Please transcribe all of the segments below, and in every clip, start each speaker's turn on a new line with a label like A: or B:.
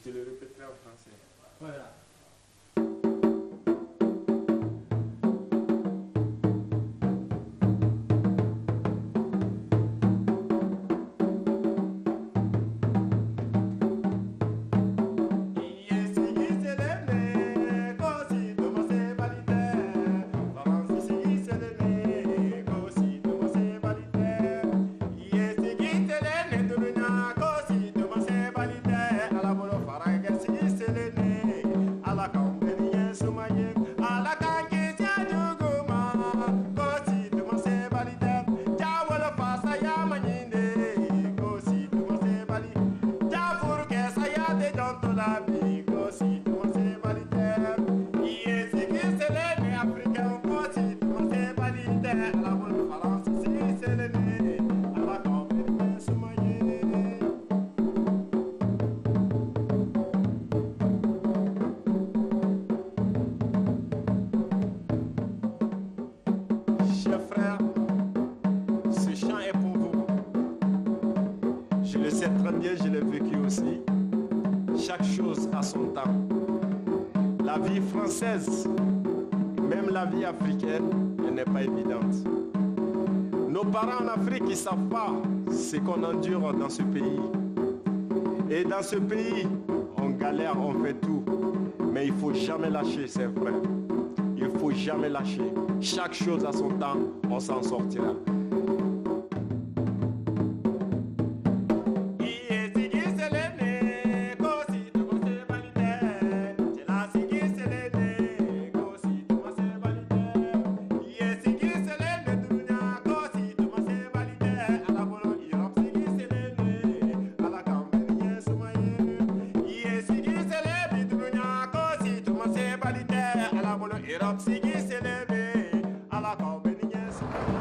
A: Je le répéterai en français.
B: Voilà.
A: Je l'ai vécu aussi. Chaque chose a son temps. La vie française, même la vie africaine, elle n'est pas évidente. Nos parents en Afrique, ils ne savent pas ce qu'on endure dans ce pays. Et dans ce pays, on galère, on fait tout. Mais il ne faut jamais lâcher, c'est vrai. Il ne faut jamais lâcher. Chaque chose a son temps, on s'en sortira.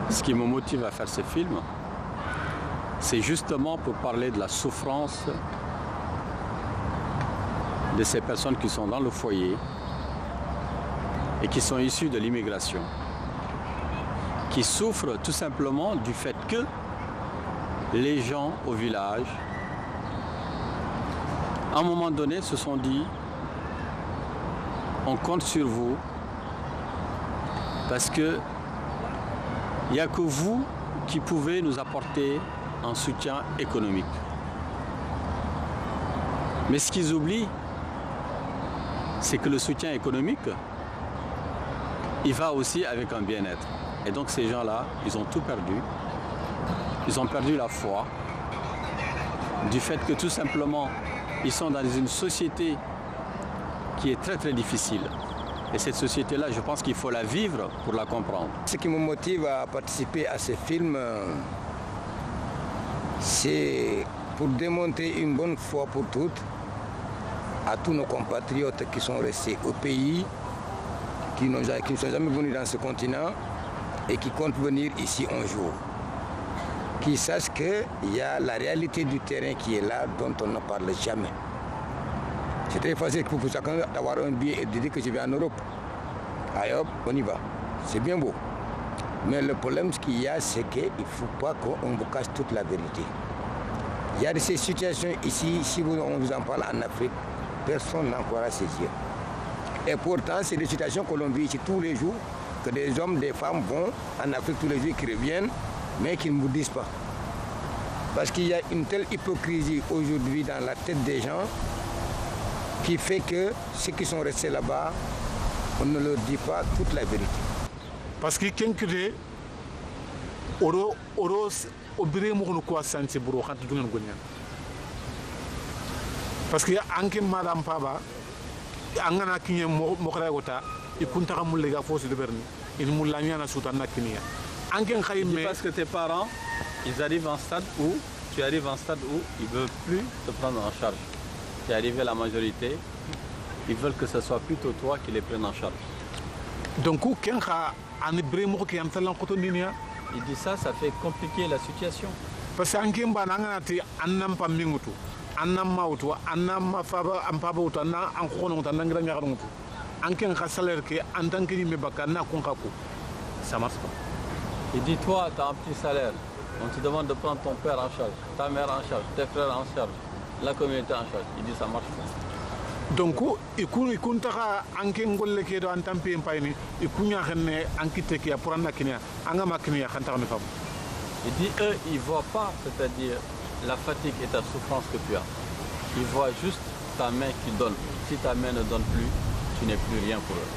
C: Ce qui me motive à faire ce film, c'est justement pour parler de la souffrance de ces personnes qui sont dans le foyer et qui sont issues de l'immigration, qui souffrent tout simplement du fait que les gens au village, à un moment donné, se sont dit on compte sur vous parce que il n'y a que vous qui pouvez nous apporter un soutien économique. Mais ce qu'ils oublient, c'est que le soutien économique, il va aussi avec un bien-être. Et donc ces gens-là, ils ont tout perdu. Ils ont perdu la foi du fait que tout simplement, ils sont dans une société qui est très très difficile. Et cette société-là, je pense qu'il faut la vivre pour la comprendre.
D: Ce qui me motive à participer à ce film, c'est pour démontrer une bonne fois pour toutes à tous nos compatriotes qui sont restés au pays, qui ne sont jamais venus dans ce continent et qui comptent venir ici un jour. Qu'ils sachent qu'il y a la réalité du terrain qui est là, dont on ne parle jamais. C'est très facile pour chacun d'avoir un billet et de dire que je vais en Europe. Allez hop, on y va. C'est bien beau. Mais le problème qu'il y a, c'est qu'il ne faut pas qu'on vous cache toute la vérité. Il y a de ces situations ici, si on vous en parle en Afrique, personne n'en croira ses yeux. Et pourtant, c'est des situations que l'on vit ici tous les jours, que des hommes, des femmes vont en Afrique tous les jours, qui reviennent, mais qui ne vous disent pas. Parce qu'il y a une telle hypocrisie aujourd'hui dans la tête des gens, qui fait que ceux qui sont restés là-bas, on ne leur dit pas toute la vérité.
B: Parce que quelqu'un oro obire mo ko quoi santi buro khat dungan gonya. Parce que anke madame paba angana kinye mo khara gota ikunta kamul lega fosi de berni il mulanya na suta nakiniya. Anke khayme
C: parce que tes parents, ils arrivent à un stade où tu arrives à un stade où ils ne veulent plus te prendre en charge. Tu es arrivé à la majorité, ils veulent que ce soit plutôt toi qui les prenne en charge.
B: Donc,
C: il dit ça fait compliquer la situation.
B: Parce que
C: ça marche pas. Il dit toi, tu as un petit salaire, on te demande de prendre ton père en charge, ta mère en charge, tes frères en charge, la communauté en charge. Il dit ça marche pas.
B: donc ikun taxa anke ngolle ke do antan pe payni ikunya xenne ankite ki pour anda kinya anga makniya kan taxni fam.
C: Il dit eux ils voient pas, c'est-à-dire la fatigue et ta souffrance que tu as. Ils voient juste ta main qui donne. Si ta main ne donne plus, tu n'es plus rien pour eux.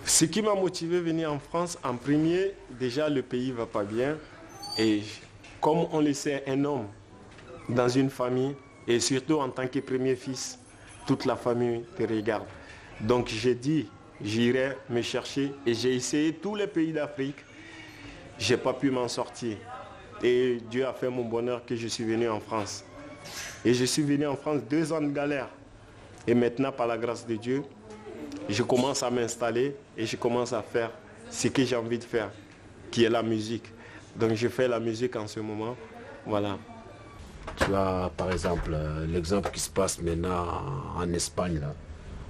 A: Ce qui m'a motivé à venir en France, en premier, déjà le pays va pas bien. Et comme on le sait, un homme dans une famille, et surtout en tant que premier fils, toute la famille te regarde. Donc j'ai dit, j'irai me chercher et j'ai essayé tous les pays d'Afrique. Je n'ai pas pu m'en sortir. Et Dieu a fait mon bonheur que je suis venu en France. Et je suis venu en France 2 ans de galère. Et maintenant, par la grâce de Dieu, je commence à m'installer et je commence à faire ce que j'ai envie de faire, qui est la musique. Donc je fais la musique en ce moment. Voilà.
E: Tu as par exemple l'exemple qui se passe maintenant en Espagne. Là.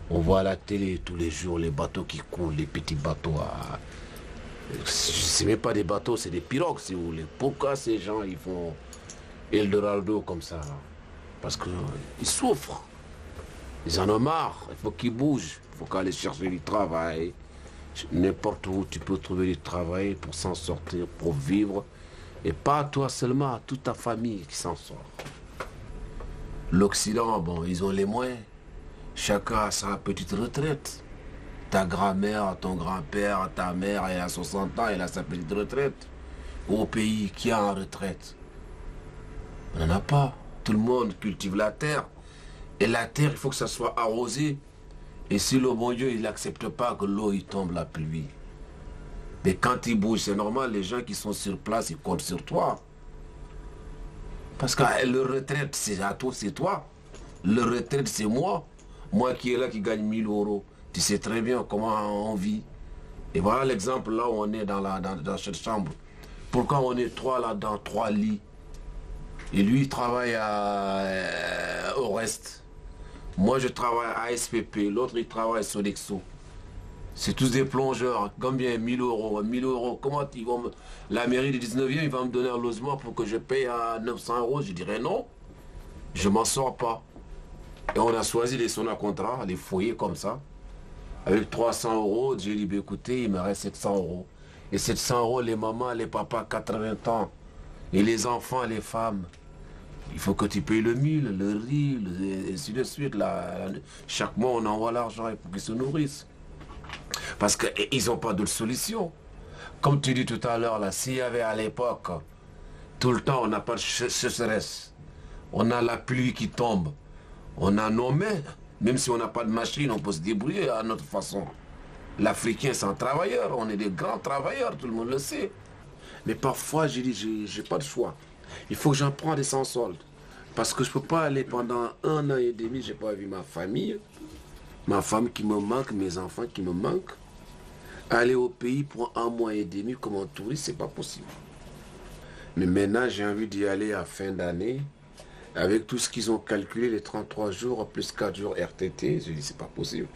E: On voit à la télé tous les jours les bateaux qui coulent, les petits bateaux. Ce n'est même pas des bateaux, c'est des pirogues si vous voulez. Pourquoi ces gens ils font Eldorado comme ça? Parce qu'ils souffrent. Ils en ont marre, il faut qu'ils bougent, il faut qu'aller chercher du travail. N'importe où tu peux trouver du travail pour s'en sortir, pour vivre. Et pas toi seulement, toute ta famille qui s'en sort. L'Occident, bon, ils ont les moyens. Chacun a sa petite retraite. Ta grand-mère, ton grand-père, ta mère, elle a 60 ans, elle a sa petite retraite. Au pays qui est en retraite, on n'en a pas. Tout le monde cultive la terre. Et la terre, il faut que ça soit arrosé. Et si le bon Dieu, il n'accepte pas que l'eau, il tombe la pluie. Mais quand il bouge, c'est normal, les gens qui sont sur place, ils comptent sur toi. Parce que le retraite, c'est à toi, c'est toi. Le retraite, c'est moi. Moi qui est là, qui gagne 1000 euros. Tu sais très bien comment on vit. Et voilà l'exemple là où on est dans cette chambre. Pourquoi on est 3 là-dedans, 3 lits. Et lui, il travaille au reste. Moi, je travaille à SPP. L'autre, il travaille à Sodexo. C'est tous des plongeurs. Combien? 1000 euros. 1000 euros. Comment ils vont La mairie du 19e, il va me donner un logement pour que je paye à 900 euros. Je dirais non. Je m'en sors pas. Et on a choisi les sons à contrat, les foyers comme ça. Avec 300 euros, j'ai dit, écoutez, il me reste 700 euros. Et 700 euros, les mamans, les papas, 80 ans. Et les enfants, les femmes. Il faut que tu payes le mille, le riz, et ainsi de suite. Chaque mois, on envoie l'argent pour qu'ils se nourrissent. Parce qu'ils n'ont pas d'autre solution. Comme tu dis tout à l'heure, là, s'il y avait à l'époque, tout le temps, on n'a pas de sécheresse. On a la pluie qui tombe. On a nos mains. Même si on n'a pas de machine, on peut se débrouiller à notre façon. L'Africain, c'est un travailleur. On est des grands travailleurs, tout le monde le sait. Mais parfois, j'ai dit, j'ai pas de choix. Il faut que j'en prenne des sans solde. Parce que je ne peux pas aller pendant 1 an et demi, je n'ai pas vu ma famille. Ma femme qui me manque, mes enfants qui me manquent. Aller au pays pour 1 mois et demi comme un touriste, c'est pas possible. Mais maintenant, j'ai envie d'y aller à fin d'année. Avec tout ce qu'ils ont calculé, les 33 jours plus 4 jours RTT, je dis c'est pas possible.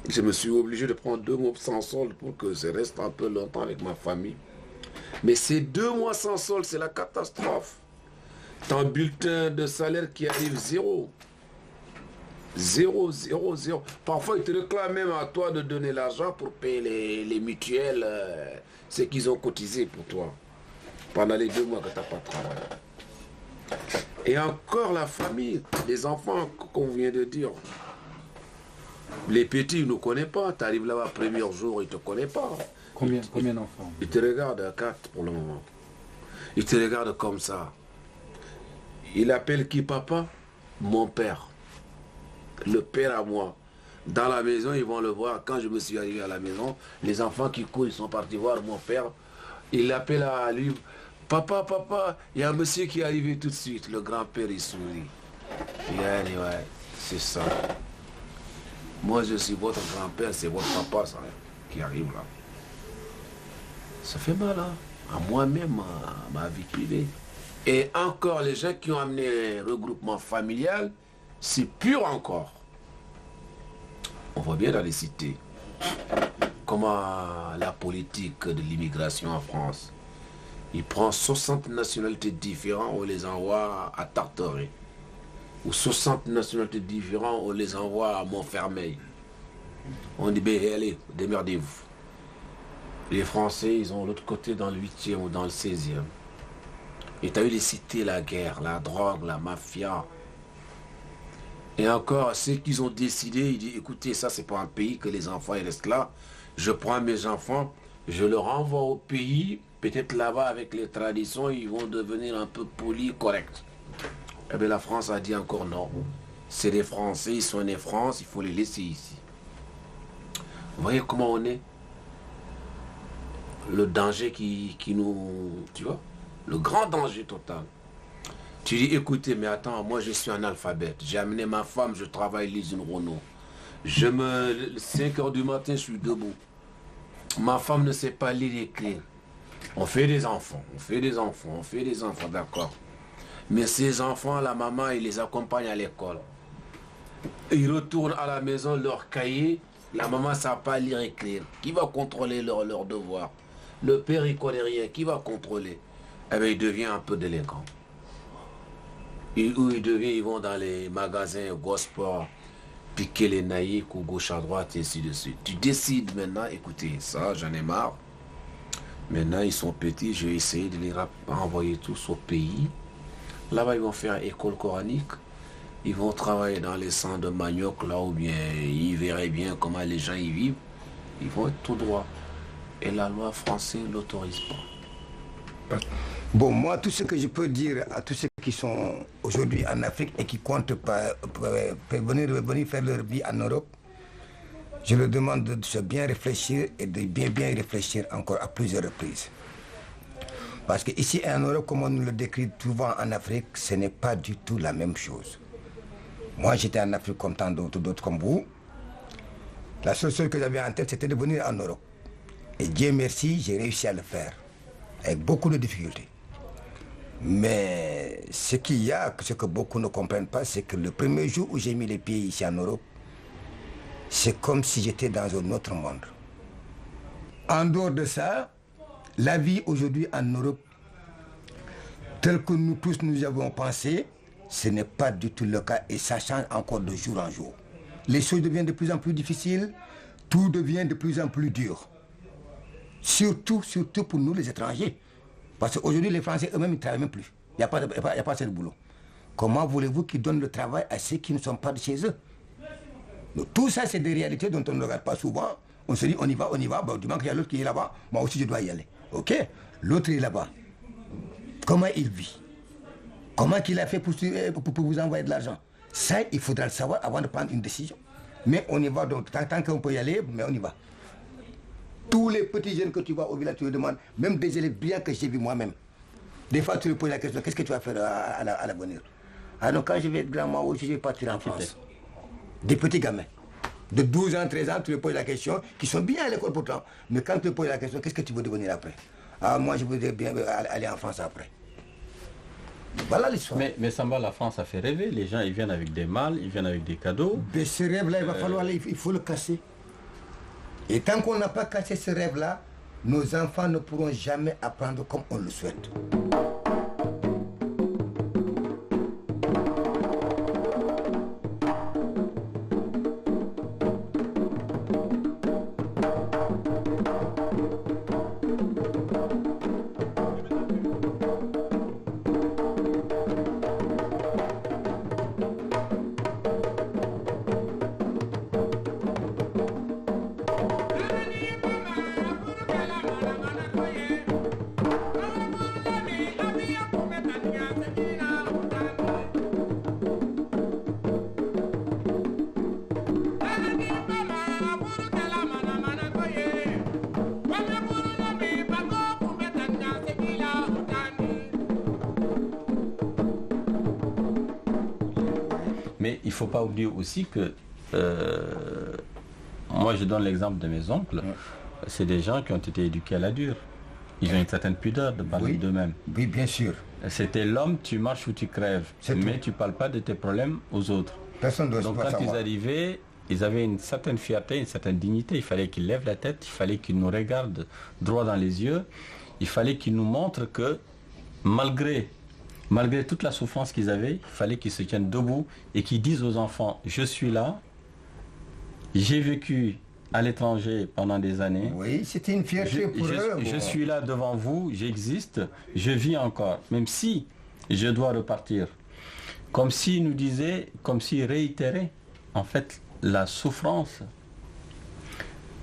E: Je me suis obligé de prendre 2 mois sans solde pour que je reste un peu longtemps avec ma famille. Mais ces 2 mois sans solde, c'est la catastrophe. Ton bulletin de salaire qui arrive 0. 0, 0, 0. Parfois, ils te réclament même à toi de donner l'argent pour payer les mutuelles, ce qu'ils ont cotisé pour toi, pendant les 2 mois que tu n'as pas travaillé. Et encore la famille, les enfants qu'on vient de dire. Les petits, ils ne nous connaissent pas. Tu arrives là-bas, premier jour, ils ne te connaissent pas.
F: Combien d'enfants?
E: Ils te regardent à 4 pour le moment. Ils te regardent comme ça. Il appelle qui papa? Mon père. Le père à moi. Dans la maison, ils vont le voir. Quand je me suis arrivé à la maison, les enfants qui courent, ils sont partis voir mon père. Il l'appelle à lui. Papa, papa, il y a un monsieur qui est arrivé tout de suite. Le grand-père, il sourit. Il dit, ouais, c'est ça. Moi, je suis votre grand-père, c'est votre papa, ça, qui arrive là. Ça fait mal, hein, à moi-même, à ma vie privée. Et encore, les gens qui ont amené le regroupement familial, c'est pur encore. On voit bien dans les cités comment la politique de l'immigration en France, il prend 60 nationalités différentes, on les envoie à Tartaret. ou 60 nationalités différentes, on les envoie à Montfermeil. On dit, ben allez, démerdez-vous. Les Français, ils ont l'autre côté dans le 8e ou dans le 16e. Et tu as eu les cités, la guerre, la drogue, la mafia. Et encore, ceux qui ont décidé, ils disent, écoutez, ça c'est pas un pays que les enfants ils restent là. Je prends mes enfants, je leur envoie au pays, peut-être là-bas avec les traditions, ils vont devenir un peu polis, corrects. Eh bien la France a dit encore non. C'est des Français, ils sont nés France, il faut les laisser ici. Vous voyez comment on est? Le danger qui nous... Tu vois? Le grand danger total. Tu dis, écoutez, mais attends, moi je suis un alphabète. J'ai amené ma femme, je travaille l'usine Renault. 5 h du matin, je suis debout. Ma femme ne sait pas lire et écrire. On fait des enfants, d'accord. Mais ces enfants, la maman, il les accompagne à l'école. Ils retournent à la maison, leur cahier, la maman ne sait pas lire et écrire. Qui va contrôler leurs devoirs? Le père, il ne connaît rien. Qui va contrôler? Eh bien, il devient un peu délinquant. Ils vont dans les magasins Gosport, piquer les naïcs ou gauche à droite, et ainsi de suite. Tu décides maintenant, écoutez, ça, j'en ai marre. Maintenant, ils sont petits, je vais essayer de les renvoyer tous au pays. Là-bas, ils vont faire école coranique. Ils vont travailler dans les centres de manioc, là où bien ils verraient bien comment les gens y vivent. Ils vont être tout droit. Et la loi française ne l'autorise pas.
D: Bon, moi, tout ce que je peux dire à tous ceux qui sont aujourd'hui en Afrique et qui comptent venir faire leur vie en Europe, je leur demande de se bien réfléchir et de bien réfléchir encore à plusieurs reprises. Parce qu'ici en Europe, comme on nous le décrit souvent en Afrique, ce n'est pas du tout la même chose. Moi, j'étais en Afrique comme tant d'autres comme vous. La seule chose que j'avais en tête, c'était de venir en Europe. Et Dieu merci, j'ai réussi à le faire, avec beaucoup de difficultés. Mais ce qu'il y a, ce que beaucoup ne comprennent pas, c'est que le premier jour où j'ai mis les pieds ici en Europe, c'est comme si j'étais dans un autre monde. En dehors de ça, la vie aujourd'hui en Europe, telle que nous tous nous avons pensé, ce n'est pas du tout le cas et ça change encore de jour en jour. Les choses deviennent de plus en plus difficiles, tout devient de plus en plus dur. Surtout pour nous les étrangers. Parce qu'aujourd'hui les Français eux-mêmes ils ne travaillent même plus. Il n'y a pas assez de boulot. Comment voulez-vous qu'ils donnent le travail à ceux qui ne sont pas de chez eux? Donc, tout ça c'est des réalités dont on ne regarde pas souvent. On se dit on y va, bon, du moment qu'il y a l'autre qui est là-bas, moi aussi je dois y aller. Ok, l'autre est là-bas. Comment il vit? Comment il a fait pour vous envoyer de l'argent? Ça, il faudra le savoir avant de prendre une décision. Mais on y va donc, tant qu'on peut y aller, mais on y va. Tous les petits jeunes que tu vois au village, tu leur demandes, même des élèves bien que j'ai vu moi-même. Des fois, tu leur poses la question, qu'est-ce que tu vas faire à l'avenir? Ah donc quand je vais être grand, moi aussi, je vais partir en France. Des petits gamins. De 12 ans, 13 ans, tu leur poses la question, qui sont bien à l'école pourtant. Mais quand tu leur poses la question, qu'est-ce que tu veux devenir après? Ah, moi, je voudrais bien aller en France après. Voilà l'histoire.
C: Mais Samba, la France a fait rêver. Les gens, ils viennent avec des malles, ils viennent avec des cadeaux.
D: Mais ce rêve-là, il va falloir, il faut le casser. Et tant qu'on n'a pas cassé ce rêve-là, nos enfants ne pourront jamais apprendre comme on le souhaite.
C: Mais il ne faut pas oublier aussi que, moi je donne l'exemple de mes oncles, c'est des gens qui ont été éduqués à la dure. Ils ont une certaine pudeur de parler d'eux-mêmes.
D: Oui, bien sûr.
C: C'était l'homme, tu marches ou tu crèves, mais tu ne parles pas de tes problèmes aux autres.
D: Personne ne doit
C: Donc quand ils arrivaient, ils avaient une certaine fierté, une certaine dignité. Il fallait qu'ils lèvent la tête, il fallait qu'ils nous regardent droit dans les yeux. Il fallait qu'ils nous montrent que malgré Malgré toute la souffrance qu'ils avaient, il fallait qu'ils se tiennent debout et qu'ils disent aux enfants, je suis là, j'ai vécu à l'étranger pendant des années.
D: Oui, c'était une fierté pour eux.
C: Je suis là devant vous, j'existe, je vis encore, même si je dois repartir. Comme s'ils nous disaient, comme s'ils réitéraient, en fait, la souffrance.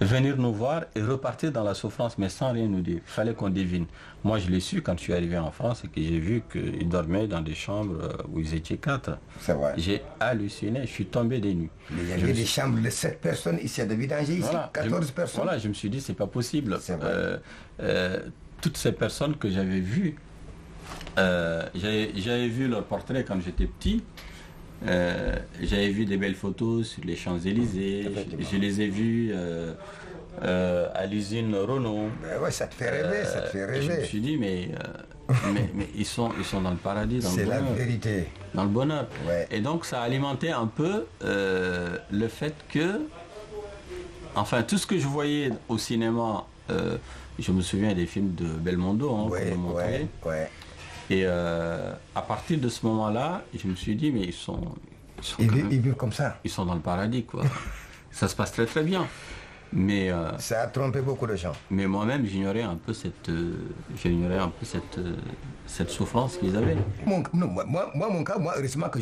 C: Venir nous voir et repartir dans la souffrance, mais sans rien nous dire. Il fallait qu'on devine. Moi, je l'ai su quand je suis arrivé en France et que j'ai vu qu'ils dormaient dans des chambres où ils étaient 4.
D: C'est vrai.
C: J'ai halluciné, je suis tombé des nues.
D: Mais il y avait des chambres de 7 personnes ici à de Vidanger, ici,
C: voilà,
D: 14 personnes.
C: Voilà, je me suis dit, c'est pas possible.
D: C'est vrai.
C: Toutes ces personnes que j'avais vues, j'avais vu leurs portraits quand j'étais petit. J'avais vu des belles photos sur les Champs-Élysées, je les ai vus à l'usine Renault.
D: Ben ouais, ça te fait rêver, ça te fait rêver.
C: Je me suis dit, mais ils sont dans le paradis, dans le bonheur.
D: C'est la vérité.
C: Dans le bonheur.
D: Ouais.
C: Et donc ça a alimenté un peu le fait que, enfin, tout ce que je voyais au cinéma, je me souviens des films de Belmondo, hein,
D: Ouais,
C: qu'on me montrait.
D: ouais.
C: Et à partir de ce moment-là, je me suis dit, mais
D: Ils vivent comme ça.
C: ils sont dans le paradis, quoi. Ça se passe très très bien. Mais,
D: Ça a trompé beaucoup de gens.
C: mais moi-même, j'ignorais un peu cette souffrance qu'ils avaient.
D: Mon cas, heureusement que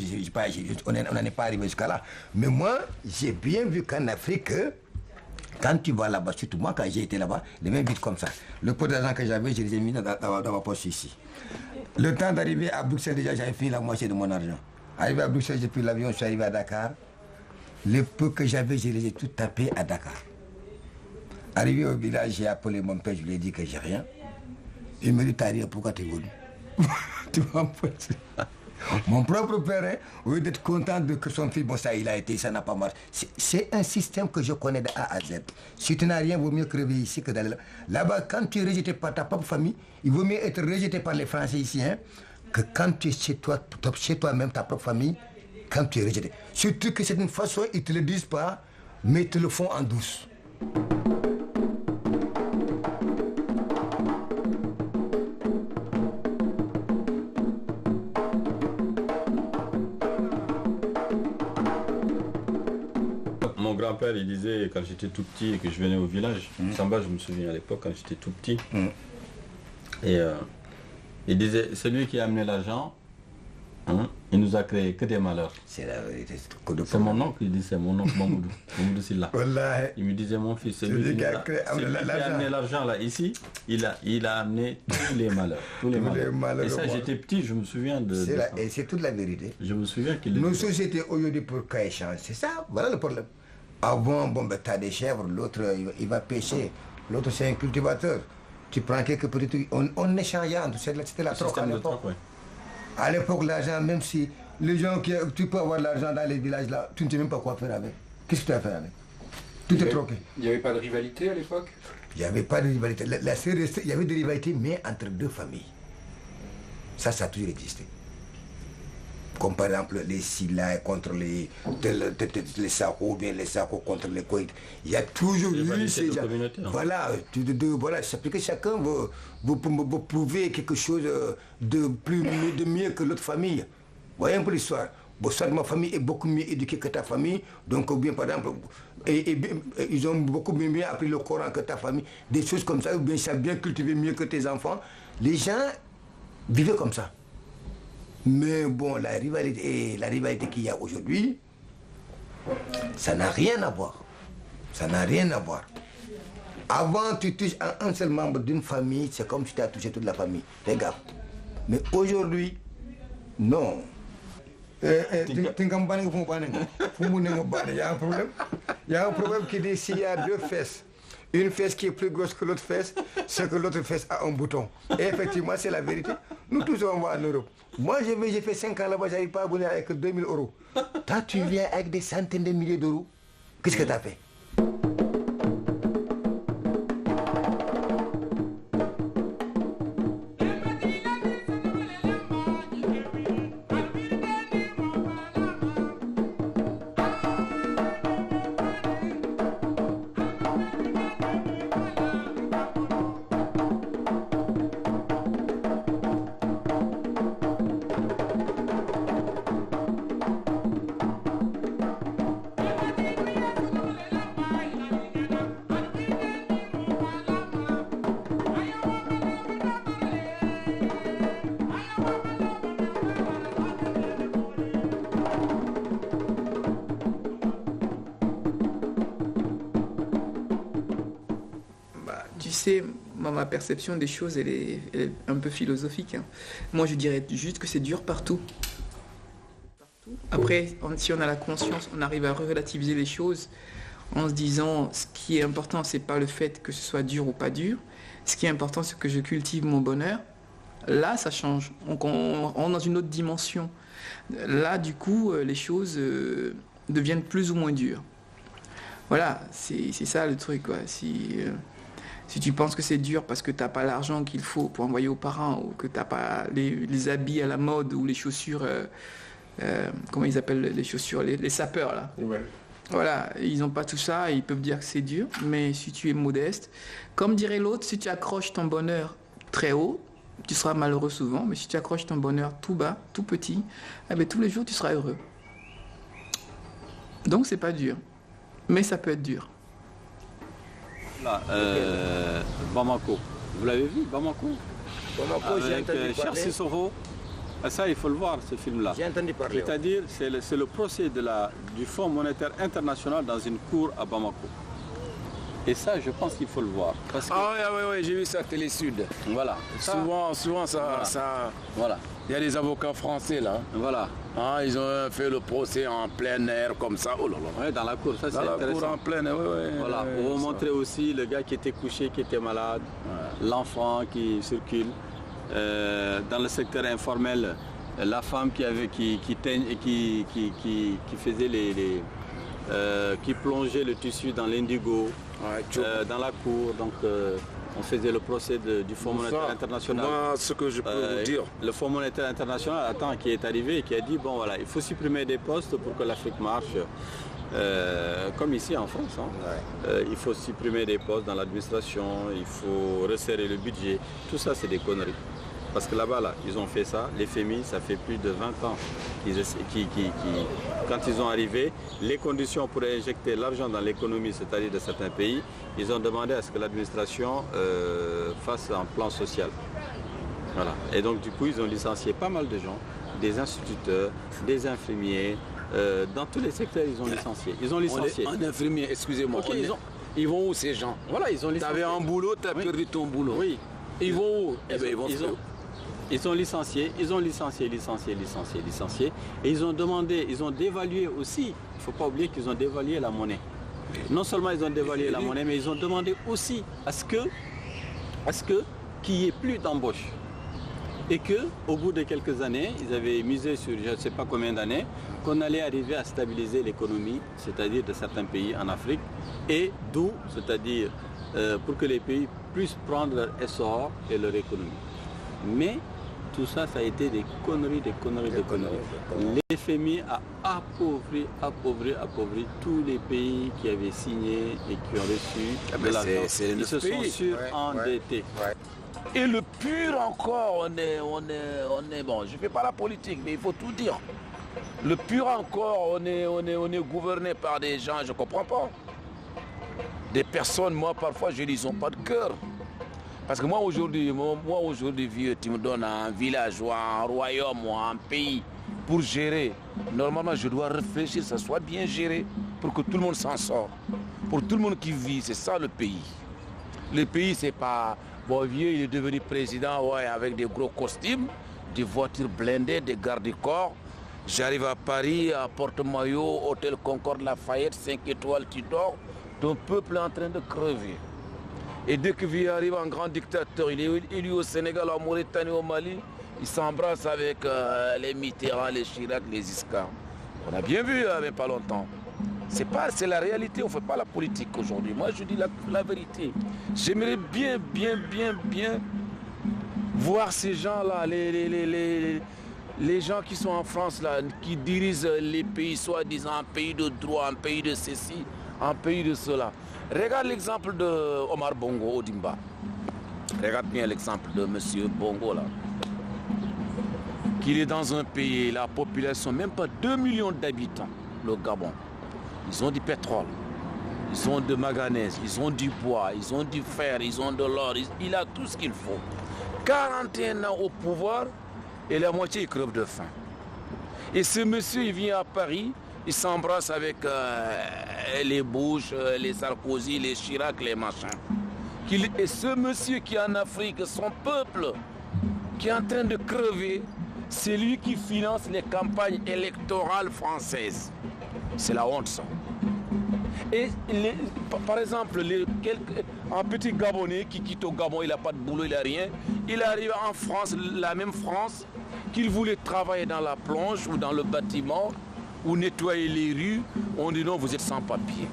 D: on n'en est pas arrivé jusqu'à là. Mais moi, j'ai bien vu qu'en Afrique, quand tu vas là-bas, surtout moi, quand j'ai été là-bas, les mêmes vite comme ça. Le peu d'argent que j'avais, je les ai mis dans ma poche ici. Le temps d'arriver à Bruxelles, déjà, j'avais fini la moitié de mon argent. Arrivé à Bruxelles, j'ai pris l'avion, je suis arrivé à Dakar. Le peu que j'avais, je les ai tout tapés à Dakar. Arrivé au village, j'ai appelé mon père, je lui ai dit que j'ai rien. Il me dit, t'as rien, pourquoi t'es venu? Tu m'as Mon propre père, hein, au lieu d'être content de que son fils, bon ça il a été, ça n'a pas marché. C'est un système que je connais de A à Z. Si tu n'as rien, il vaut mieux crever ici que d'aller là. Là-bas, quand tu es rejeté par ta propre famille, il vaut mieux être rejeté par les Français ici, hein, que quand tu es chez toi-même, ta propre famille, quand tu es rejeté. Surtout que c'est une façon, ils ne te le disent pas, mais ils te le font en douce.
C: Mon grand-père, il disait, quand j'étais tout petit et que je venais au village, Samba, je me souviens à l'époque, quand j'étais tout petit, et il disait, celui qui a amené l'argent, hein, il nous a créé que des malheurs.
D: C'est la vérité.
C: C'est mon oncle, il dit, c'est mon oncle Mamoudou, Mamoudou Silla.
D: Wallahi.
C: Il me disait, mon fils, c'est lui qui a amené l'argent là, ici, il a amené tous les malheurs. Tous les malheurs. Et ça, j'étais petit, je me souviens de ça.
D: Et c'est toute la vérité.
C: Je me souviens qu'il
D: Nos sociétés aujourd'hui pour qu'elles changent, c'est ça, voilà le problème. Avant, bon, ben, tu as des chèvres, l'autre il va pêcher, l'autre c'est un cultivateur. Tu prends quelques petits trucs, on échangeait entre, c'était la troque à l'époque.
C: Ouais.
D: À l'époque, l'argent, même si les gens tu peux avoir de l'argent dans les villages là, tu ne sais même pas quoi faire avec. Qu'est-ce que tu as fait avec? Tout est troqué.
F: Il n'y avait pas de rivalité à l'époque?
D: Il n'y avait pas de rivalité. Il y avait des rivalités, mais entre deux familles. Ça a toujours existé. Comme par exemple les Silla contre les Sako, ou bien les Sako contre les Koït. Il y a toujours eu ces gens. Voilà, voilà, c'est parce que chacun veut prouver quelque chose de mieux que l'autre famille. Voyez un peu l'histoire. Bon, soit ma famille est beaucoup mieux éduquée que ta famille, donc ou bien par exemple, ils ont beaucoup mieux appris le Coran que ta famille, des choses comme ça, ou bien ça a bien cultivé mieux que tes enfants. Les gens vivaient comme ça. Mais bon, la rivalité qu'il y a aujourd'hui, ça n'a rien à voir. Ça n'a rien à voir. Avant, tu touches un seul membre d'une famille, c'est comme si tu as touché toute la famille. Regarde. Mais aujourd'hui, non. Il y a un problème. Il y a un problème qui dit s'il y a deux fesses, une fesse qui est plus grosse que l'autre fesse, c'est que l'autre fesse a un bouton. Et effectivement, c'est la vérité. Nous tous, on va en Europe. Moi, j'ai fait 5 ans là-bas, je n'arrive pas à venir avec 2000 €. Toi, tu viens avec des centaines de milliers d'euros. Qu'est-ce que tu as fait?
G: sais, ma perception des choses, elle est un peu philosophique. Hein. Moi, je dirais juste que c'est dur partout. Après, si on a la conscience, on arrive à relativiser les choses en se disant, ce qui est important, c'est pas le fait que ce soit dur ou pas dur. Ce qui est important, c'est que je cultive mon bonheur. Là, ça change. On est dans une autre dimension. Là, du coup, les choses deviennent plus ou moins dures. Voilà, c'est ça le truc, quoi. Si tu penses que c'est dur parce que tu n'as pas l'argent qu'il faut pour envoyer aux parents, ou que tu n'as pas les habits à la mode, ou les chaussures, comment ils appellent les chaussures, les sapeurs, là.
A: Ouais.
G: Voilà, ils n'ont pas tout ça, et ils peuvent dire que c'est dur, mais si tu es modeste, comme dirait l'autre, si tu accroches ton bonheur très haut, tu seras malheureux souvent, mais si tu accroches ton bonheur tout bas, tout petit, eh bien, tous les jours tu seras heureux. Donc c'est pas dur, mais ça peut être dur.
C: Là, Bamako, vous l'avez vu, Bamako?
D: Bamako, j'ai
C: Avec
D: entendu
C: Cher
D: parler.
C: Sissoko. Ah, ça, il faut le voir, ce film-là.
D: J'ai entendu parler.
C: C'est-à-dire, c'est le procès du Fonds monétaire international dans une cour à Bamako. Et ça, je pense qu'il faut le voir. Parce que,
H: Oui, j'ai vu ça à Télé Sud.
C: voilà. Ça,
H: Souvent ça.
C: voilà.
H: Il y a des avocats français là.
C: Voilà.
H: Ah, ils ont fait le procès en plein air comme ça. Oh là là.
C: Ouais, dans la cour, ça c'est
H: Dans la
C: intéressant.
H: cour en plein air, oui.
C: Voilà, pour vous montrer aussi le gars qui était couché, qui était malade, l'enfant qui circule. Dans le secteur informel, la femme qui faisait qui plongeait le tissu dans l'indigo, dans la cour. Donc on faisait le procès du Fonds monétaire international.
H: Moi, ce que je peux vous dire.
C: Le Fonds monétaire international qui est arrivé et qui a dit bon voilà, il faut supprimer des postes pour que l'Afrique marche. Comme ici en France, il faut supprimer des postes dans l'administration, il faut resserrer le budget. Tout ça, c'est des conneries. Parce que là-bas, ils ont fait ça, les FMI, ça fait plus de 20 ans quand ils ont arrivé, les conditions pour injecter l'argent dans l'économie, c'est-à-dire de certains pays, ils ont demandé à ce que l'administration fasse un plan social. Voilà. Et donc du coup, ils ont licencié pas mal de gens, des instituteurs, des infirmiers, dans tous les secteurs, ils ont licencié.
H: Un infirmier, excusez-moi.
C: Okay,
H: ils vont où ces gens?
C: Voilà, ils ont licencié.
H: Tu avais un boulot, tu as perdu ton boulot.
C: Oui.
H: Ils vont où?
C: Ils ont licencié, et ils ont demandé, ils ont dévalué aussi. Il ne faut pas oublier qu'ils ont dévalué la monnaie. Non seulement ils ont dévalué la monnaie, mais ils ont demandé aussi à ce qu'il n'y ait plus d'embauche. Et qu'au bout de quelques années, ils avaient misé sur je ne sais pas combien d'années, qu'on allait arriver à stabiliser l'économie, c'est-à-dire de certains pays en Afrique, et d'où, c'est-à-dire pour que les pays puissent prendre leur essor et leur économie. Mais tout ça, ça a été des conneries. L'FMI a appauvri tous les pays qui avaient signé et qui ont reçu de l'argent. Ils se sont surendettés.
H: Et le pur encore, on est bon, je ne fais pas la politique, mais il faut tout dire. Le pur encore, on est gouverné par des gens, je ne comprends pas. Des personnes, moi parfois, je dis, ils n'ont pas de cœur. Parce que moi aujourd'hui, vieux, tu me donnes un village ou un royaume ou un pays pour gérer. Normalement, je dois réfléchir, que ça soit bien géré pour que tout le monde s'en sort. Pour tout le monde qui vit, c'est ça le pays. Le pays, c'est pas... Bon, vieux, il est devenu président, ouais, avec des gros costumes, des voitures blindées, des gardes-corps. J'arrive à Paris, à Porte-Maillot, Hôtel Concorde Lafayette, 5 étoiles, tu dors. Ton peuple est en train de crever. Et dès que vieux arrive un grand dictateur, il est élu au Sénégal, en Mauritanie, au Mali, il s'embrasse avec les Mitterrand, les Chirac, les Giscard. On a bien vu, mais pas longtemps. C'est la réalité, on ne fait pas la politique aujourd'hui. Moi, je dis la vérité. J'aimerais bien voir ces gens-là, les gens qui sont en France, là, qui dirigent les pays, soi-disant un pays de droit, un pays de ceci, un pays de cela. Regarde l'exemple de Omar Bongo Odimba. Regarde bien l'exemple de M. Bongo, là. Qu'il est dans un pays, la population, même pas 2 millions d'habitants, le Gabon. Ils ont du pétrole, ils ont de manganèse, ils ont du bois, ils ont du fer, ils ont de l'or, il a tout ce qu'il faut. 41 ans au pouvoir et la moitié il crève de faim. Et ce monsieur, il vient à Paris, il s'embrasse avec les Bush, les Sarkozy, les Chirac, les machins. Et ce monsieur qui est en Afrique, son peuple, qui est en train de crever, c'est lui qui finance les campagnes électorales françaises. C'est la honte, ça. Et par exemple, un petit Gabonais qui quitte au Gabon, il n'a pas de boulot, il n'a rien. Il arrive en France, la même France, qu'il voulait travailler dans la plonge ou dans le bâtiment ou nettoyer les rues. On dit non, vous êtes sans papier.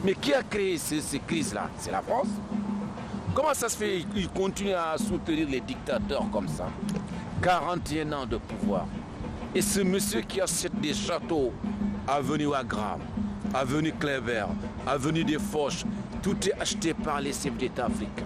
H: Mais qui a créé ces crises-là? C'est la France. Comment ça se fait qu'il continue à soutenir les dictateurs comme ça? 41 ans de pouvoir. Et ce monsieur qui achète des châteaux, avenue Wagram, avenue Clévert, avenue des Foches, tout est acheté par les chefs d'État africains.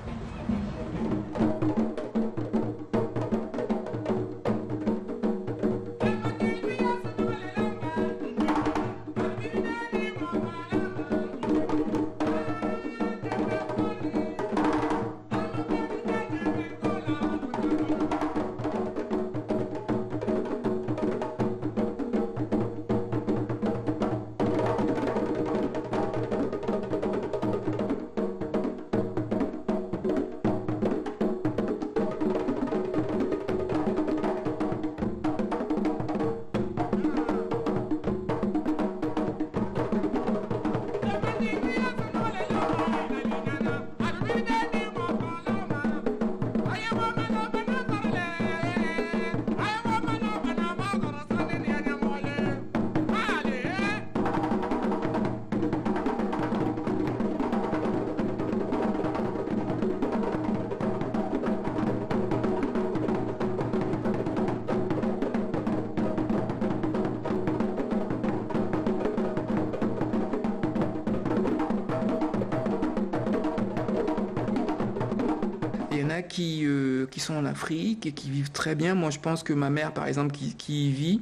G: Qui sont en Afrique et qui vivent très bien. Moi, je pense que ma mère, par exemple, qui y vit,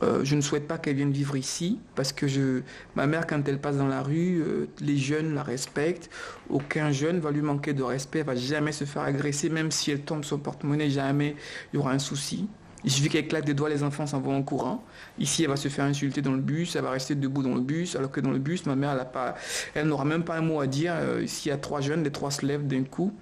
G: je ne souhaite pas qu'elle vienne vivre ici parce que ma mère, quand elle passe dans la rue, les jeunes la respectent. Aucun jeune va lui manquer de respect, elle va jamais se faire agresser, même si elle tombe son porte-monnaie, jamais il y aura un souci. Il suffit qu'elle claque des doigts, les enfants s'en vont en courant. Ici, elle va se faire insulter dans le bus, elle va rester debout dans le bus, alors que dans le bus, ma mère, elle n'aura même pas un mot à dire. S'il y a 3 jeunes, les 3 se lèvent d'un coup.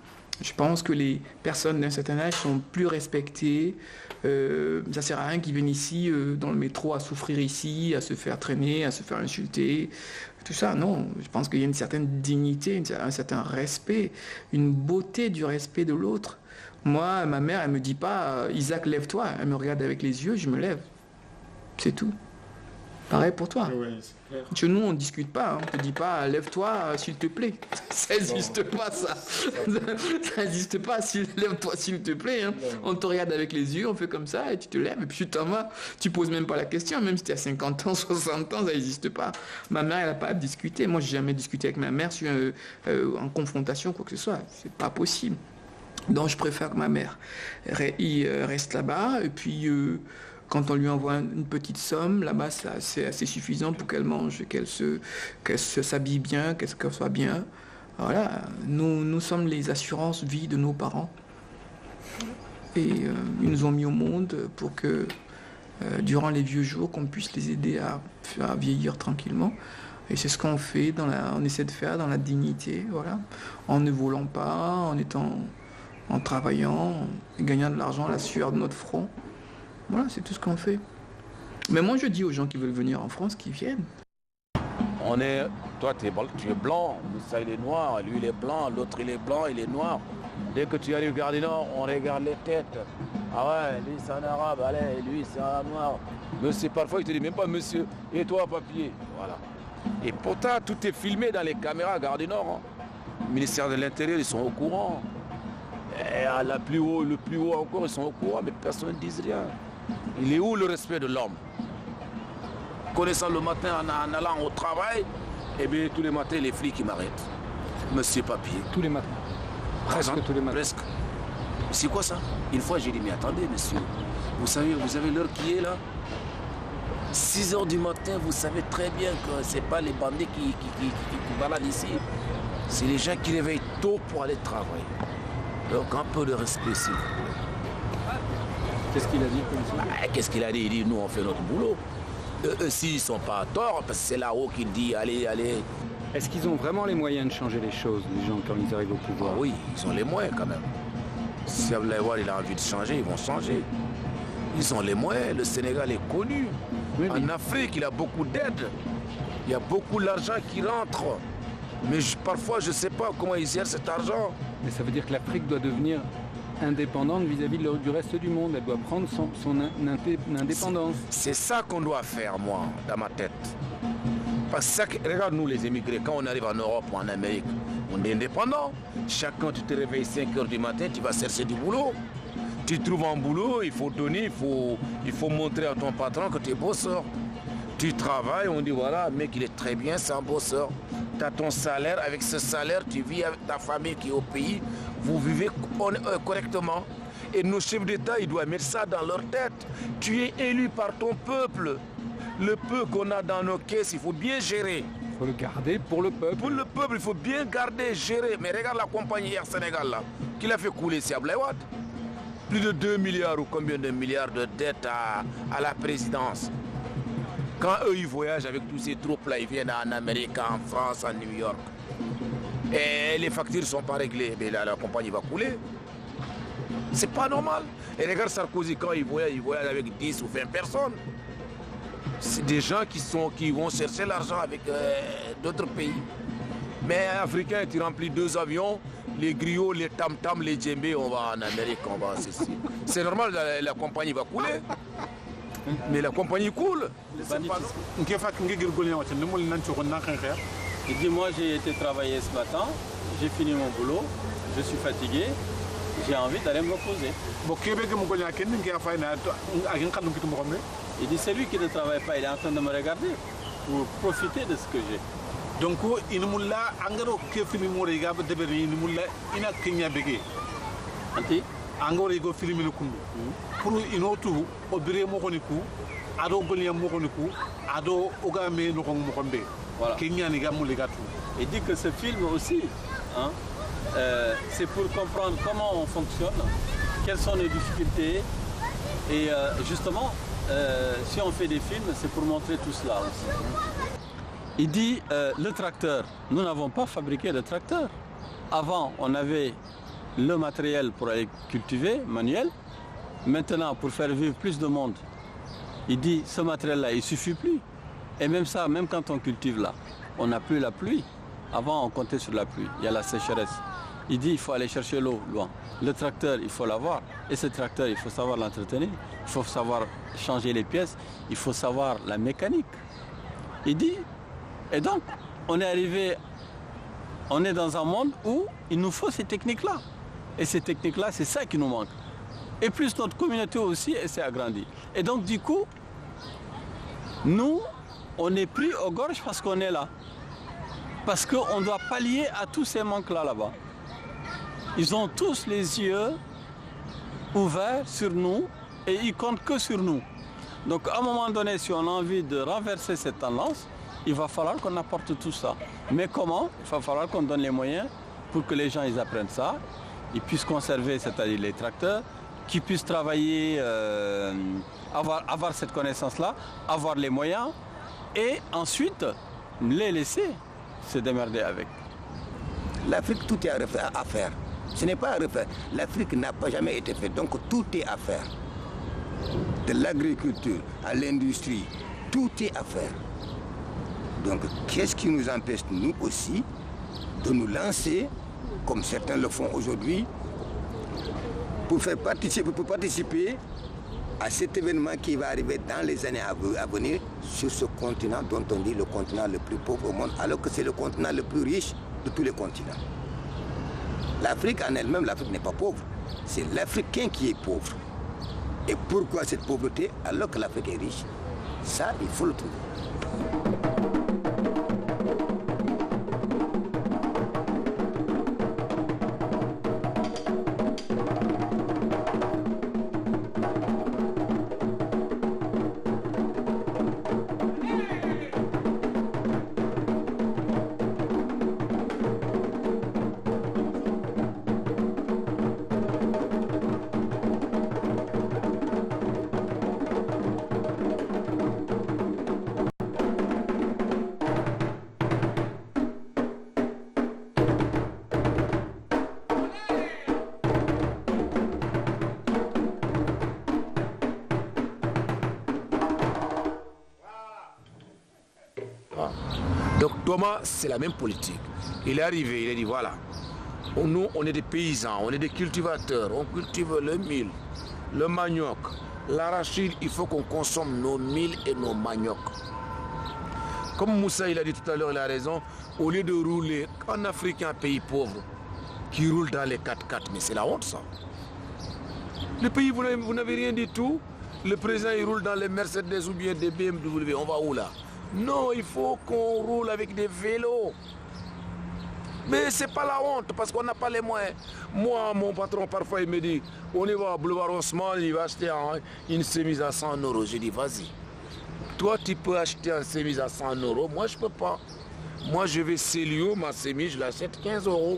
G: Je pense que les personnes d'un certain âge sont plus respectées. Ça ne sert à rien qu'ils viennent ici, dans le métro, à souffrir ici, à se faire traîner, à se faire insulter. Tout ça, non. Je pense qu'il y a une certaine dignité, un certain respect, une beauté du respect de l'autre. Moi, ma mère, elle ne me dit pas « Isaac, lève-toi ». Elle me regarde avec les yeux, je me lève. C'est tout. Pareil pour toi.
A: Oui, c'est clair.
G: Chez nous, on ne discute pas. On ne te dit pas, lève-toi, s'il te plaît. Ça n'existe pas, ça. Ça n'existe pas, lève-toi, s'il te plaît. Hein. On te regarde avec les yeux, on fait comme ça, et tu te lèves, et puis tu t'en vas. Tu ne poses même pas la question, même si tu as 50 ans, 60 ans, ça n'existe pas. Ma mère, elle n'a pas à discuter. Moi, je n'ai jamais discuté avec ma mère en confrontation, quoi que ce soit. C'est pas possible. Donc, je préfère que ma mère reste là-bas, et puis... quand on lui envoie une petite somme, là-bas, c'est assez suffisant pour qu'elle mange, qu'elle s'habille bien, qu'elle soit bien. Voilà, nous sommes les assurances vie de nos parents. Et ils nous ont mis au monde pour que, durant les vieux jours, qu'on puisse les aider à vieillir tranquillement. Et c'est ce qu'on fait, on essaie de faire dans la dignité, voilà, en ne volant pas, en travaillant, en gagnant de l'argent à la sueur de notre front. Voilà, c'est tout ce qu'on fait. Mais moi, je dis aux gens qui veulent venir en France qu'ils viennent.
H: Toi, tu es blanc, ça il est noir, lui il est blanc, l'autre il est blanc, il est noir. Dès que tu arrives au Gare du Nord, on regarde les têtes. Ah ouais, lui c'est un arabe, allez, lui c'est un noir. Monsieur, parfois il te dit même pas monsieur, et toi papier. Voilà. Et pourtant, tout est filmé dans les caméras Gare du Nord. Hein. Le ministère de l'Intérieur, ils sont au courant. Et le plus haut encore, ils sont au courant, mais personne ne dit rien. Il est où le respect de l'homme? Connaissant le matin en allant au travail, et bien tous les matins, les flics qui m'arrêtent. Monsieur papier.
F: Tous les matins. Presque tous les matins.
H: Presque. C'est quoi ça? Une fois, j'ai dit, mais attendez, monsieur, vous avez l'heure qui est là? 6 h du matin, vous savez très bien que ce n'est pas les bandits qui baladent ici. C'est les gens qui réveillent tôt pour aller travailler. Donc un peu de respect, s'il vous plaît.
F: Qu'est-ce qu'il a dit comme ça?
H: Qu'est-ce qu'il a dit? Il dit, nous, on fait notre boulot. Eux, s'ils ne sont pas à tort, parce que c'est là-haut qu'il dit, allez, allez.
F: Est-ce qu'ils ont vraiment les moyens de changer les choses, les gens, quand ils arrivent au pouvoir?
H: Oui, ils ont les moyens quand même. Si Abdoulaye Wade il a envie de changer, ils vont changer. Ils ont les moyens. Le Sénégal est connu.
F: Oui,
H: en Afrique, il a beaucoup d'aide. Il y a beaucoup d'argent qui rentre. Mais parfois, je ne sais pas comment ils gèrent cet argent.
F: Mais ça veut dire que l'Afrique doit devenir indépendante vis-à-vis du reste du monde. Elle doit prendre son indépendance.
H: C'est ça qu'on doit faire, moi, dans ma tête. Parce que, regarde nous les émigrés, quand on arrive en Europe ou en Amérique, on est indépendant. Chacun, tu te réveilles 5 h du matin, tu vas chercher du boulot. Tu trouves un boulot, il faut donner, il faut montrer à ton patron que tu es bosseur. Tu travailles, on dit voilà, mec il est très bien, c'est un bosseur. Tu as ton salaire, avec ce salaire, tu vis avec ta famille qui est au pays, vous vivez correctement. Et nos chefs d'État, ils doivent mettre ça dans leur tête. Tu es élu par ton peuple. Le peu qu'on a dans nos caisses, il faut bien gérer.
F: Il faut le garder pour le peuple.
H: Pour le peuple, il faut bien garder, gérer. Mais regarde la compagnie Air Sénégal là, qui l'a fait couler, c'est Abdoulaye Wade. Plus de 2 milliards ou combien de milliards de dettes à la présidence. Quand eux, ils voyagent avec tous ces troupes-là, ils viennent en Amérique, en France, en New York. Et les factures ne sont pas réglées. Mais là, la compagnie va couler. C'est pas normal. Et regarde Sarkozy, quand il voyage avec 10 ou 20 personnes. C'est des gens qui vont chercher l'argent avec d'autres pays. Mais Africains, tu remplis 2 avions, les griots, les tam-tams, les djembés, on va en Amérique, on va ceci. C'est normal, la compagnie va couler. Mais la compagnie coule.
C: Il dit, moi j'ai été travailler ce matin, j'ai fini mon boulot, je suis fatigué, j'ai envie d'aller me reposer. Il dit, c'est lui qui ne travaille pas, il est en train de me regarder pour profiter de ce que j'ai.
B: Donc il mulla angaro ke film mo rega ba debe ni mulla ina kenya bege
C: Anti
B: angoro go film le kundu pour inotu o bire mo koni ku ado golia mo koni ku ado oga me no ko mo kombe
C: voilà.
B: Kenya ni gamu le gatu.
C: Il dit que ce film aussi hein, c'est pour comprendre comment on fonctionne, quelles sont les difficultés et justement si on fait des films c'est pour montrer tout cela aussi. Il dit, le tracteur, nous n'avons pas fabriqué le tracteur. Avant, on avait le matériel pour aller cultiver, manuel. Maintenant, pour faire vivre plus de monde, il dit, ce matériel-là, il ne suffit plus. Et même ça, même quand on cultive là, on n'a plus la pluie. Avant, on comptait sur la pluie, il y a la sécheresse. Il dit, il faut aller chercher l'eau loin. Le tracteur, il faut l'avoir. Et ce tracteur, il faut savoir l'entretenir. Il faut savoir changer les pièces. Il faut savoir la mécanique. Il dit, et donc, on est dans un monde où il nous faut ces techniques-là. Et ces techniques-là, c'est ça qui nous manque. Et plus notre communauté aussi, elle s'est agrandie. Et donc, du coup, nous, on est pris aux gorges parce qu'on est là. Parce qu'on doit pallier à tous ces manques-là, là-bas. Ils ont tous les yeux ouverts sur nous et ils comptent que sur nous. Donc, à un moment donné, si on a envie de renverser cette tendance, il va falloir qu'on apporte tout ça. Mais comment? Il va falloir qu'on donne les moyens pour que les gens ils apprennent ça, ils puissent conserver, c'est-à-dire les tracteurs, qu'ils puissent travailler, avoir cette connaissance-là, avoir les moyens, et ensuite les laisser se démerder avec.
D: L'Afrique, tout est à faire. Ce n'est pas à refaire. L'Afrique n'a pas jamais été faite, donc tout est à faire. De l'agriculture à l'industrie, tout est à faire. Donc, qu'est-ce qui nous empêche, nous aussi, de nous lancer, comme certains le font aujourd'hui, pour participer à cet événement qui va arriver dans les années à venir sur ce continent dont on dit le continent le plus pauvre au monde, alors que c'est le continent le plus riche de tous les continents. L'Afrique en elle-même, l'Afrique n'est pas pauvre. C'est l'Africain qui est pauvre. Et pourquoi cette pauvreté alors que l'Afrique est riche? Ça, il faut le trouver.
H: Donc Thomas, c'est la même politique. Il est arrivé, il a dit voilà, nous on est des paysans, on est des cultivateurs, on cultive le mil, le manioc, l'arachide, il faut qu'on consomme nos mil et nos manioc. Comme Moussa il a dit tout à l'heure, il a raison, au lieu de rouler en Afrique, un pays pauvre, qui roule dans les 4x4, mais c'est la honte ça. Le pays, vous n'avez rien du tout. Le président il roule dans les Mercedes ou bien des BMW, on va où là? Non, il faut qu'on roule avec des vélos. Mais c'est pas la honte parce qu'on n'a pas les moyens. Moi, mon patron, parfois, il me dit, on y va à Boulevard Haussmann, il va acheter une chemise à 100 €. Je dis, vas-y. Toi, tu peux acheter une chemise à 100 €. Moi, je ne peux pas. Moi, je vais Célio, ma chemise, je l'achète 15 €.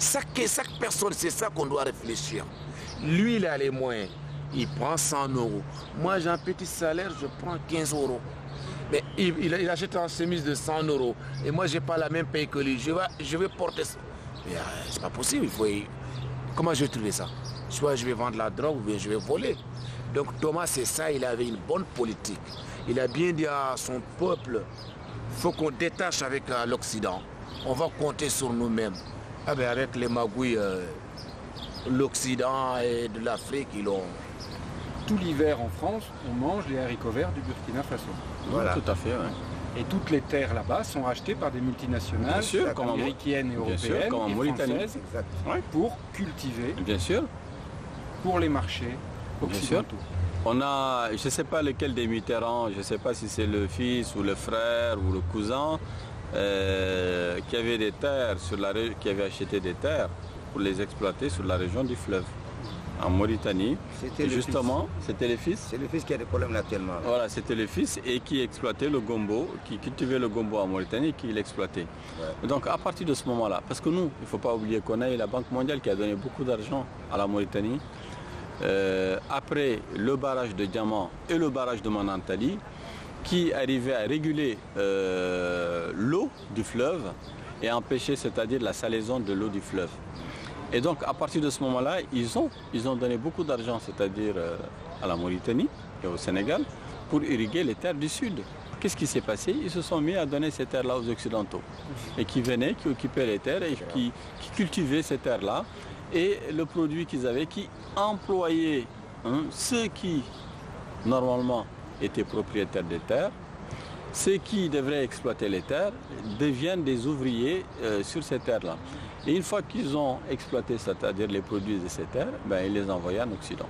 H: Chaque personne, c'est ça qu'on doit réfléchir. Lui, il a les moyens. Il prend 100 €. Moi, j'ai un petit salaire, je prends 15 €. Mais il achète une chemise de 100 € et moi j'ai pas la même paye que lui. Je vais porter ça. C'est pas possible. Comment je vais trouver ça? Soit je vais vendre la drogue ou bien je vais voler. Donc Thomas c'est ça, il avait une bonne politique. Il a bien dit à son peuple, il faut qu'on détache avec l'Occident. On va compter sur nous-mêmes. Ah ben, avec les magouilles, l'Occident et de l'Afrique, ils ont...
F: Tout l'hiver en France, on mange les haricots verts du Burkina Faso.
C: Voilà. Tout à fait, ouais.
F: Et toutes les terres là-bas sont rachetées par des multinationales américaines et européennes
C: comme en
F: et
C: Mauritanie.
F: françaises pour cultiver
C: Bien sûr.
F: pour les marchés occidentaux.
C: On a, je ne sais pas lequel des Mitterrand, je ne sais pas si c'est le fils ou le frère ou le cousin qui avait des terres qui avait acheté des terres pour les exploiter sur la région du fleuve. En Mauritanie, justement, c'était le fils.
D: C'est le fils qui a des problèmes actuellement.
C: Voilà, c'était le fils et qui exploitait le gombo, qui cultivait le gombo en Mauritanie et qui l'exploitait. Ouais. Donc à partir de ce moment-là, parce que nous, il ne faut pas oublier qu'on a eu la Banque mondiale qui a donné beaucoup d'argent à la Mauritanie. Après le barrage de Diamant et le barrage de Manantali, qui arrivait à réguler l'eau du fleuve et empêcher, c'est-à-dire la salaison de l'eau du fleuve. Et donc, à partir de ce moment-là, ils ont donné beaucoup d'argent, c'est-à-dire à la Mauritanie et au Sénégal, pour irriguer les terres du Sud. Qu'est-ce qui s'est passé? Ils se sont mis à donner ces terres-là aux Occidentaux. Et qui venaient, qui occupaient les terres et qui cultivaient ces terres-là. Et le produit qu'ils avaient, qui employait ceux qui, normalement, étaient propriétaires des terres, ceux qui devraient exploiter les terres, deviennent des ouvriers sur ces terres-là. Et une fois qu'ils ont exploité, c'est-à-dire les produits de ces terres, ils les envoyaient en Occident.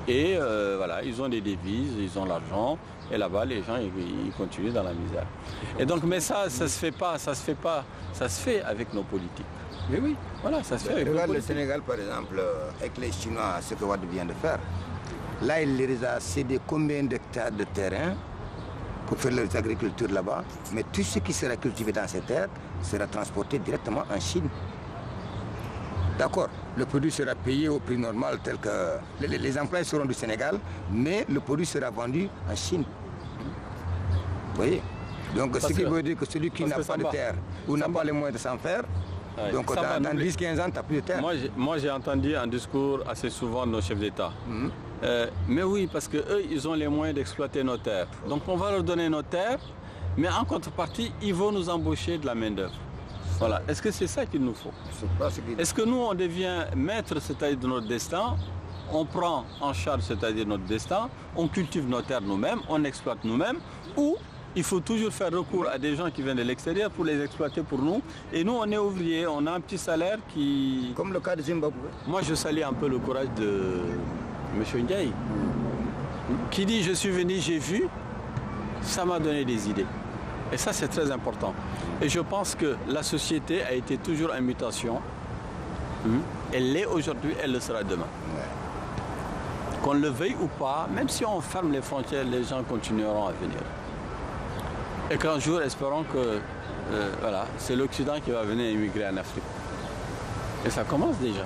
C: Et voilà, ils ont des devises, ils ont l'argent, et là-bas, les gens, ils continuent dans la misère. Et donc, mais ça se fait pas, ça se fait avec nos politiques.
F: Mais oui,
C: voilà, ça se fait avec nos
D: politiques.
C: politiques.
D: Le Sénégal, par exemple, avec les Chinois, ce que Wade vient de faire, là, il les a cédé combien d'hectares de terrain pour faire leur agriculture là-bas, mais tout ce qui sera cultivé dans ces terres sera transporté directement en Chine. D'accord, le produit sera payé au prix normal tel que les emplois seront du Sénégal, mais le produit sera vendu en Chine. Vous voyez? Donc ce qui veut dire que celui qui n'a pas de terre ou n'a pas les moyens de s'en faire, donc dans 10-15 ans, tu n'as plus de terre.
C: Moi j'ai entendu un discours assez souvent de nos chefs d'État. Mais oui, parce qu'eux, ils ont les moyens d'exploiter nos terres. Donc on va leur donner nos terres, mais en contrepartie, ils vont nous embaucher de la main-d'œuvre. Voilà. Est-ce que c'est ça qu'il nous faut? Est-ce que nous, on devient maître, c'est-à-dire de notre destin? On prend en charge, c'est-à-dire notre destin, on cultive nos terres nous-mêmes, on exploite nous-mêmes, ou il faut toujours faire recours à des gens qui viennent de l'extérieur pour les exploiter pour nous. Et nous, on est ouvriers, on a un petit salaire qui...
D: Comme le cas de Zimbabwe.
C: Moi, je salue un peu le courage de M. Ndiaye, qui dit « Je suis venu, j'ai vu », ça m'a donné des idées. Et ça, c'est très important. Et je pense que la société a été toujours en mutation. Elle l'est aujourd'hui, elle le sera demain. Qu'on le veuille ou pas, même si on ferme les frontières, les gens continueront à venir. Et qu'un jour, espérons que voilà, c'est l'Occident qui va venir immigrer en Afrique. Et ça commence déjà.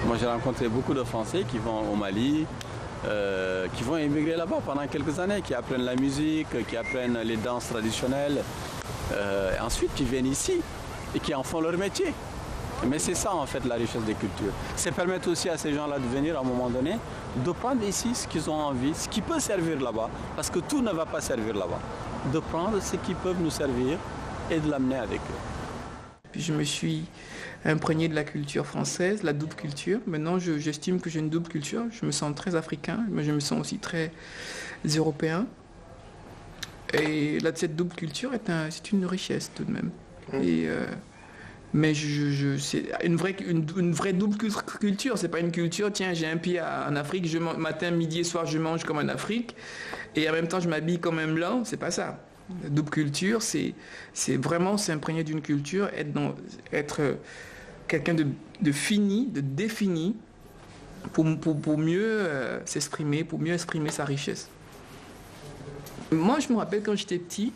C: Moi, j'ai rencontré beaucoup de Français qui vont au Mali, qui vont émigrer là-bas pendant quelques années, qui apprennent la musique, qui apprennent les danses traditionnelles, et ensuite qui viennent ici et qui en font leur métier. Mais c'est ça en fait la richesse des cultures. C'est permettre aussi à ces gens-là de venir à un moment donné de prendre ici ce qu'ils ont envie, ce qui peut servir là-bas, parce que tout ne va pas servir là-bas. De prendre ce qui peut nous servir et de l'amener avec eux.
G: Puis je me suis imprégné de la culture française, la double culture. Maintenant, j'estime que j'ai une double culture. Je me sens très africain, mais je me sens aussi très européen. Et là, cette double culture c'est une richesse tout de même. Et, mais c'est une vraie double culture. C'est pas une culture, tiens, j'ai un pied en Afrique, matin, midi et soir, je mange comme en Afrique, et en même temps, je m'habille comme un blanc. C'est pas ça. La double culture, c'est vraiment s'imprégner d'une culture, être quelqu'un de fini, de défini, pour mieux s'exprimer, pour mieux exprimer sa richesse. Moi, je me rappelle quand j'étais petit,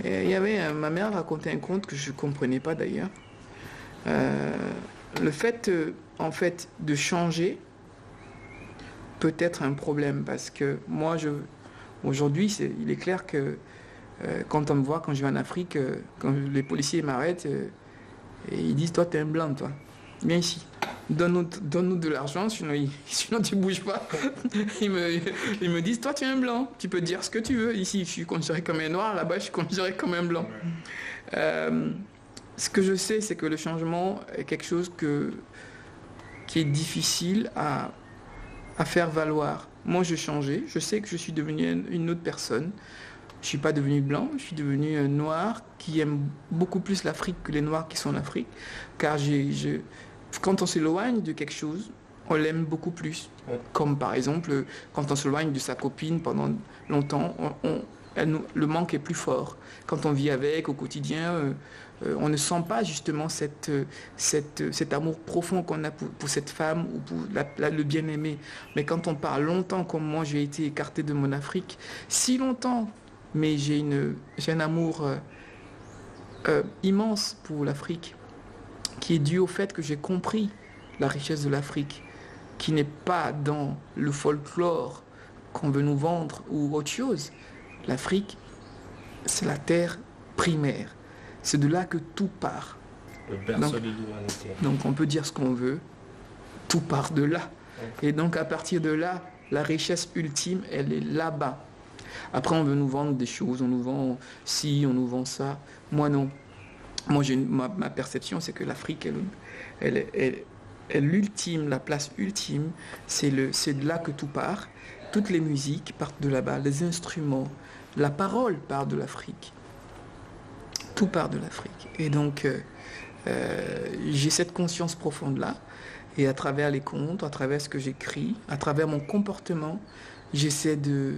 G: il y avait ma mère racontait un conte que je ne comprenais pas d'ailleurs. Le fait, en fait, de changer peut être un problème parce que moi, aujourd'hui, il est clair que quand on me voit, quand je vais en Afrique, quand les policiers m'arrêtent, et ils disent, toi, t'es un blanc, toi. Viens ici. Donne-nous de l'argent, sinon tu bouges pas. Ils me disent, toi tu es un blanc, tu peux dire ce que tu veux. Ici, je suis considéré comme un noir, là-bas, je suis considéré comme un blanc. Ce que je sais, c'est que le changement est quelque chose qui est difficile à faire valoir. Moi, je changeais, je sais que je suis devenu une autre personne. Je ne suis pas devenu blanc, je suis devenu un noir qui aime beaucoup plus l'Afrique que les noirs qui sont en Afrique, car quand on s'éloigne de quelque chose, on l'aime beaucoup plus. Comme par exemple, quand on s'éloigne de sa copine pendant longtemps, le manque est plus fort. Quand on vit avec au quotidien, on ne sent pas justement cet amour profond qu'on a pour cette femme ou pour le bien-aimé. Mais quand on parle longtemps, comme moi j'ai été écarté de mon Afrique, si longtemps, mais j'ai un amour immense pour l'Afrique, qui est dû au fait que j'ai compris la richesse de l'Afrique, qui n'est pas dans le folklore qu'on veut nous vendre ou autre chose. L'Afrique, c'est la terre primaire. C'est de là que tout part.
E: Le berceau de l'humanité.
G: Donc on peut dire ce qu'on veut, tout part de là. Et donc à partir de là, la richesse ultime, elle est là-bas. Après on veut nous vendre des choses, on nous vend ci, on nous vend ça. Moi non. Moi, ma perception, c'est que l'Afrique, elle est l'ultime, la place ultime. C'est de là que tout part. Toutes les musiques partent de là-bas, les instruments, la parole part de l'Afrique. Tout part de l'Afrique. Et donc, j'ai cette conscience profonde-là. Et à travers les contes, à travers ce que j'écris, à travers mon comportement, j'essaie de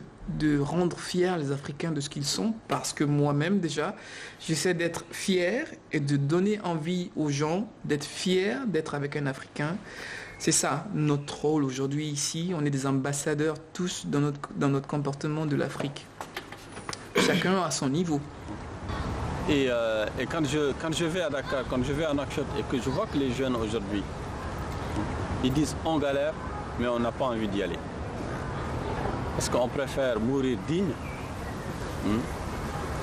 G: rendre fiers les Africains de ce qu'ils sont, parce que moi-même déjà, j'essaie d'être fier et de donner envie aux gens d'être fiers d'être avec un Africain. C'est ça notre rôle aujourd'hui ici. On est des ambassadeurs tous dans notre comportement de l'Afrique. Chacun à son niveau.
C: Et quand je vais à Dakar, quand je vais à Nouakchott et que je vois que les jeunes aujourd'hui, ils disent on galère, mais on n'a pas envie d'y aller. Parce qu'on préfère mourir digne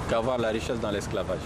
C: qu'avoir la richesse dans l'esclavage.